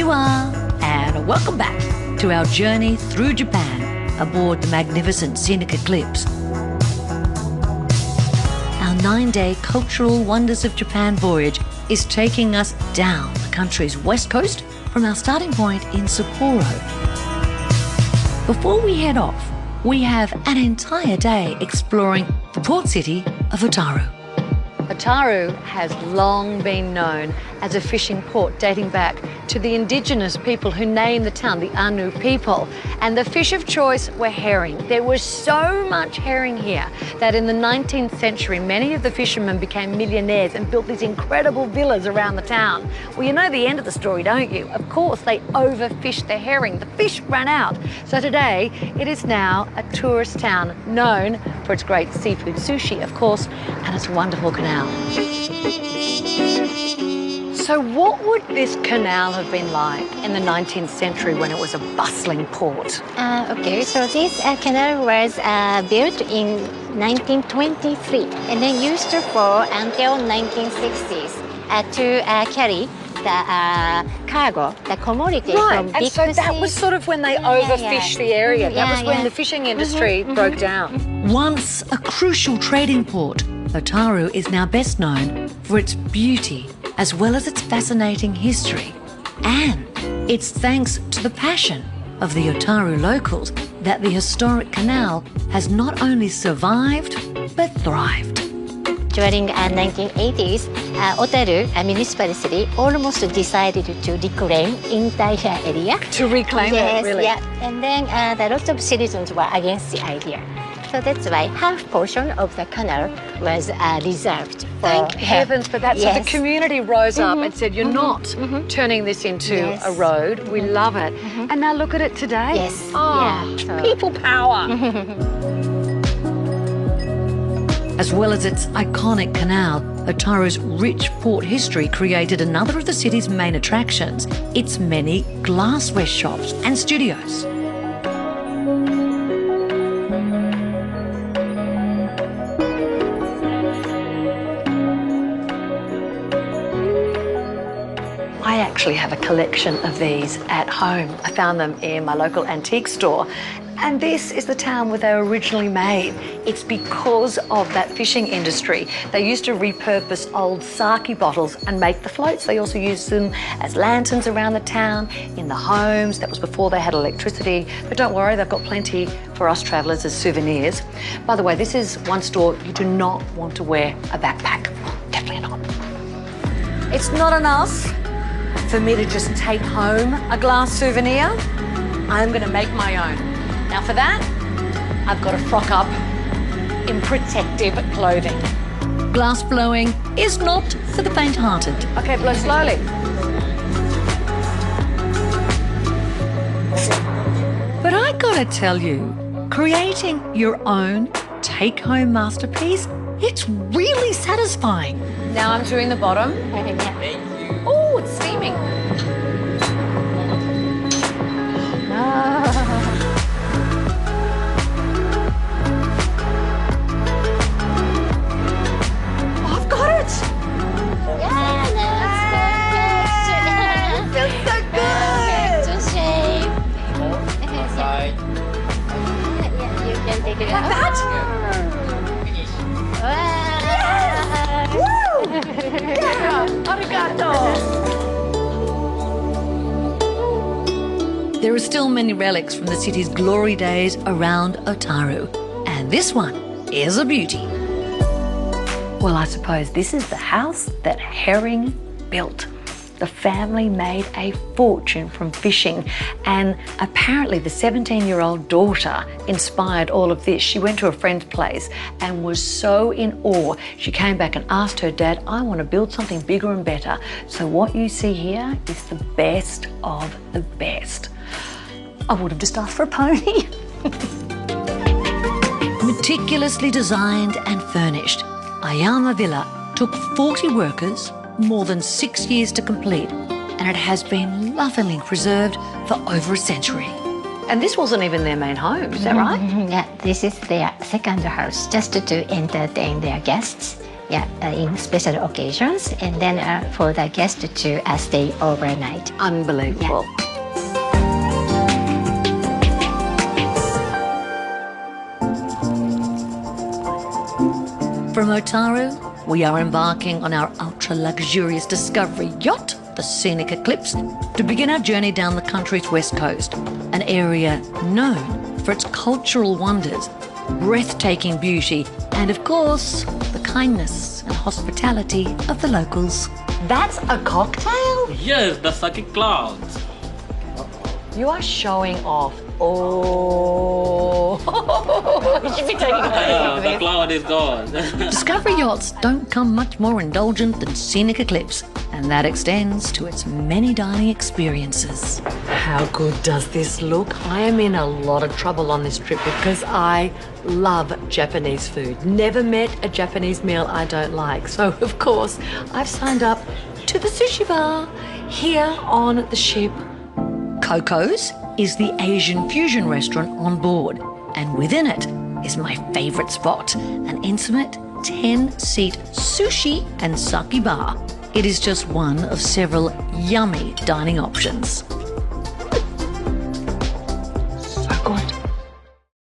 Konnichiwa, and welcome back to our journey through Japan aboard the magnificent Scenic Eclipse. Our 9-day Cultural Wonders of Japan voyage is taking us down the country's west coast from our starting point in Sapporo. Before we head off, we have an entire day exploring the port city of Otaru. Otaru has long been known as a fishing port dating back to the indigenous people who named the town, the Anu people. And the fish of choice were herring. There was so much herring here that in the 19th century, many of the fishermen became millionaires and built these incredible villas around the town. Well, you know the end of the story, don't you? Of course, they overfished the herring. The fish ran out. So today, it is now a tourist town known for its great seafood sushi, of course, and its wonderful canal. So what would this canal have been like in the 19th century when it was a bustling port? Okay, so this canal was built in 1923 and then used for until 1960s to carry the cargo, the commodity from big so that was sort of when they overfished the area. That was when the fishing industry broke down. Once a crucial trading port, Otaru is now best known for its beauty as well as its fascinating history. And it's thanks to the passion of the Otaru locals that the historic canal has not only survived, but thrived. During 1980s, Otaru, a municipality, almost decided to reclaim entire area. To reclaim it, really? Yeah. And then lots of citizens were against the idea. So that's why half portion of the canal was reserved. Thank heavens for that. So the community rose up and said, you're not turning this into a road. We love it. And now look at it today. Yes. Oh, people power. As well as its iconic canal, Otaru's rich port history created another of the city's main attractions, its many glassware shops and studios. I actually have a collection of these at home. I found them in my local antique store. And this is the town where they were originally made. It's because of that fishing industry. They used to repurpose old sake bottles and make the floats. They also used them as lanterns around the town, in the homes. That was before they had electricity. But don't worry, they've got plenty for us travellers as souvenirs. By the way, this is one store you do not want to wear a backpack. Definitely not. It's not enough for me to just take home a glass souvenir. I'm going to make my own. Now for that, I've got to frock up in protective clothing. Glass blowing is not for the faint-hearted. Okay, blow slowly. But I gotta tell you, creating your own take-home masterpiece, it's really satisfying. Now I'm doing the bottom. Oh, it's steaming. Like that? Yes! Woo! Yeah! Arigato! There are still many relics from the city's glory days around Otaru, and this one is a beauty. Well, I suppose this is the house that Herring built. The family made a fortune from fishing, and apparently the 17-year-old daughter inspired all of this. She went to a friend's place and was so in awe. She came back and asked her dad, I want to build something bigger and better. So what you see here is the best of the best. I would have just asked for a pony. Meticulously designed and furnished, Ayama Villa took 40 workers, more than 6 years to complete, and it has been lovingly preserved for over a century. And this wasn't even their main home, is that right? Yeah, this is their second house, just to entertain their guests. in special occasions, and then for the guest to stay overnight. Unbelievable. From Otaru, we are embarking on our ultra-luxurious discovery yacht, the Scenic Eclipse, to begin our journey down the country's west coast, an area known for its cultural wonders, breathtaking beauty, and of course, the kindness and hospitality of the locals. That's a cocktail? Yes, the sake clouds. You are showing off. Oh, you should be taking a photo of The this. cloud is gone. Discovery yachts don't come much more indulgent than Scenic Eclipse, and that extends to its many dining experiences. How good does this look? I am in a lot of trouble on this trip because I love Japanese food. Never met a Japanese meal I don't like. So, of course, I've signed up to the sushi bar here on the ship. Coco's is the Asian fusion restaurant on board, and within it is my favourite spot, an intimate 10-seat sushi and sake bar. It is just one of several yummy dining options.